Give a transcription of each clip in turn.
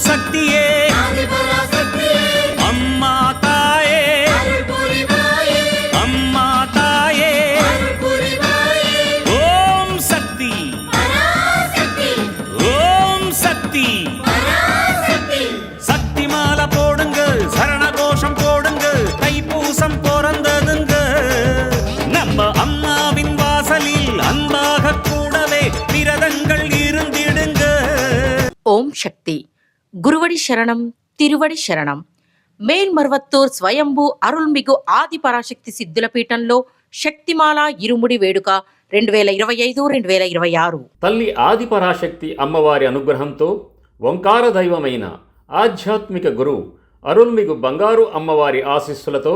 శక్తియే అమ్మా తాయే అమ్మా తాయే ఓం శక్తి ஓம் சக்தி சக்தி மாலை போடுங்க சரண கோஷம் போடுங்க தைப்பூசம் பிறந்ததுங்க நம்ம அம்மாவின் வாசலில் அன்பாக கூடவே விரதங்கள் இருந்திடுங்க. ఓం శక్తి గురువడి శరణం తిరువడి శరణం. మేల్మర్వత్తూర్ స్వయంభూ అరుల్మిగు ఆది పరాశక్తి సిద్ధుల పీఠంలో శక్తిమాల ఇరుముడి వేడుక 2025-2026. తల్లి ఆది పరాశక్తి అమ్మవారి అనుగ్రహంతో ఓంకార దైవమైన ఆధ్యాత్మిక గురు అరుల్మిగు బంగారు అమ్మవారి ఆశీస్సులతో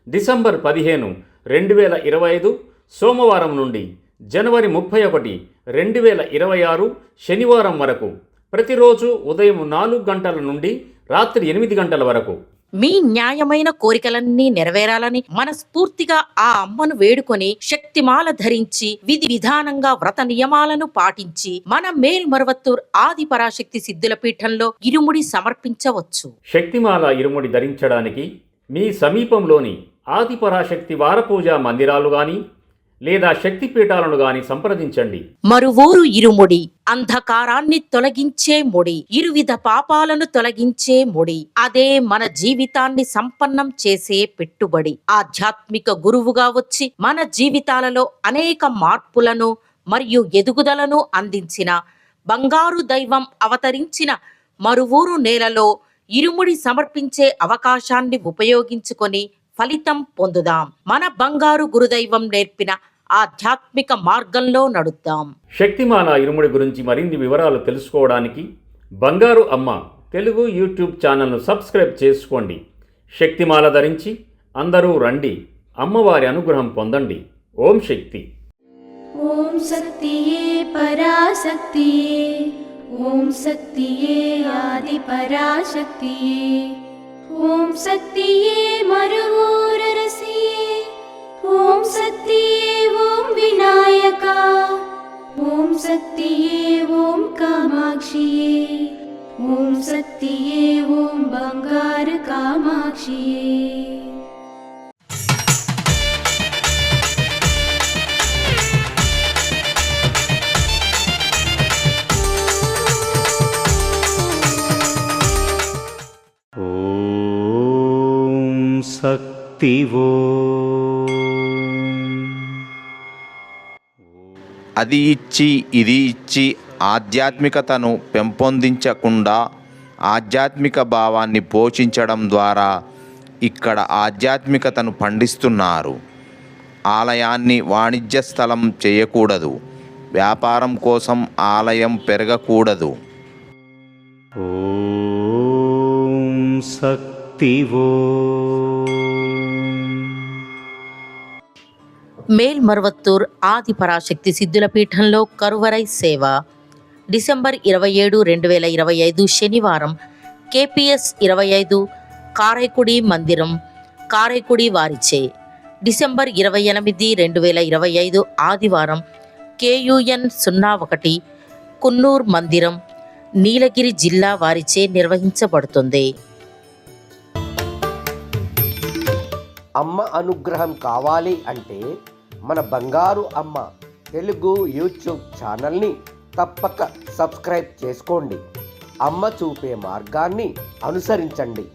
డిసెంబర్ 15, 2025 సోమవారం నుండి జనవరి 31, 2026 శనివారం వరకు ప్రతిరోజు ఉదయం 4 గంటల నుండి రాత్రి 8 గంటల వరకు మీ న్యాయమైన కోరికలన్నీ నెరవేరాలని మనస్ఫూర్తిగా ఆ అమ్మను వేడుకొని శక్తిమాల ధరించి విధి విధానంగా వ్రత నియమాలను పాటించి మన మేల్మర్వత్తూర్ ఆది పరాశక్తి సిద్ధుల పీఠంలో ఇరుముడి సమర్పించవచ్చు. శక్తిమాల ఇరుముడి ధరించడానికి మీ సమీపంలోని ఆది పరాశక్తి వారపూజా మందిరాలు గాని లేదా శక్తిపీఠాలను గాని సంప్రదించండి. మరువూరు ఇరుముడి అంధకారాన్ని తొలగించే ముడి, ఇరువిధ పాపాలను తొలగించే ముడి, అదే మన జీవితాన్ని సంపన్నం చేసే పెట్టుబడి. ఆధ్యాత్మిక గురువుగా వచ్చి మన జీవితాలలో అనేక మార్పులను మరియు ఎదుగుదలను అందించిన బంగారు దైవం అవతరించిన మరువూరు నేలలో ఇరుముడి సమర్పించే అవకాశాన్ని ఉపయోగించుకొని ఫలితం పొందుదాం. మన బంగారు గురుదైవం నేర్పిన ఆధ్యాత్మిక మార్గంలో నడుద్దాం. శక్తిమాల ఇరుముడి గురించి మరిన్ని వివరాలు తెలుసుకోవడానికి బంగారు అమ్మ తెలుగు యూట్యూబ్ ఛానల్ను సబ్స్క్రైబ్ చేసుకోండి. శక్తిమాల ధరించి అందరూ రండి, అమ్మవారి అనుగ్రహం పొందండి. ఓం శక్తి. ఓం శక్తియే పరాశక్తియే, ఓం శక్తియే ఆది పరాశక్తియే, ఓం శక్తియే మరువూరరసియే, ఓం శక్తియే ఓం వినాయక, ఓం శక్తియే ఓం కామాక్షియే, ఓం శక్తియే ఓం బంగారు కామాక్షియే. శక్తివో అది ఇచ్చి ఇది ఇచ్చి ఆధ్యాత్మికతను పెంపొందించకుండా ఆధ్యాత్మిక భావాన్ని పోషించడం ద్వారా ఇక్కడ ఆధ్యాత్మికతను పండిస్తున్నారు. ఆలయాన్ని వాణిజ్య స్థలం చేయకూడదు, వ్యాపారం కోసం ఆలయం పెరగకూడదు. ఓం శక్తివో. మేల్మర్వత్తూర్ ఆది పరాశక్తి సిద్ధుల పీఠంలో కరువరై సేవ డిసెంబర్ 27, 2025 శనివారం KPS 25 కారైకుడి మందిరం కారైకుడి వారిచే. డిసెంబర్ 28, 2025 ఆదివారం KUN 01 కున్నూర్ మందిరం నీలగిరి జిల్లా వారిచే నిర్వహించబడుతుంది. అమ్మ అనుగ్రహం కావాలి అంటే మన బంగారు అమ్మ తెలుగు యూట్యూబ్ ఛానల్ని తప్పక సబ్స్క్రైబ్ చేసుకోండి. అమ్మ చూపే మార్గాన్ని అనుసరించండి.